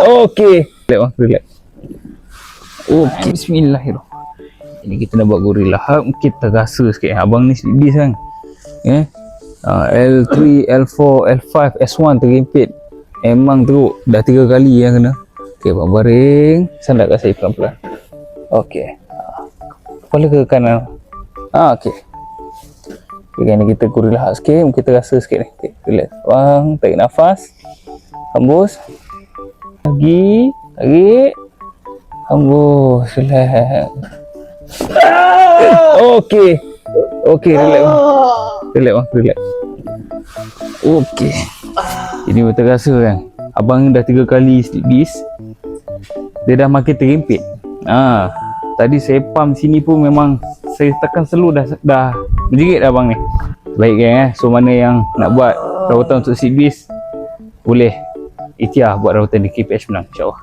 Okey. Relax bang, relax. Okey, bismillahirrahmanirrahim. Ini kita nak buat gorilla. Kita rasa sikit. Abang ni sedih kan. L3, L4, L5, S1 terhimpit. Memang teruk. Dah 3 kali yang kena. Okey, abang baring. Sandak kat saya pelan-pelan. Okey. Kepala ke kanan. Okey. Okay, ni kita gorilla sikit. Kita rasa sikit ni. Okay, relax. Bang, tarik nafas. Hembus. Lagi. Tarik. Hembus. Relax. Okey. Okey, relax bang. Relax bang, relax. Okey. Ini betul rasa kan. Abang dah 3 kali slip disc. Dia dah makin terhimpit. Tadi saya pump sini pun memang saya tekan slow dah menjerit dah abang ni. Baik kan. So mana yang nak buat rawatan untuk slip disc, boleh ikhtiar buat rawatan di KPH Penang, insya-Allah.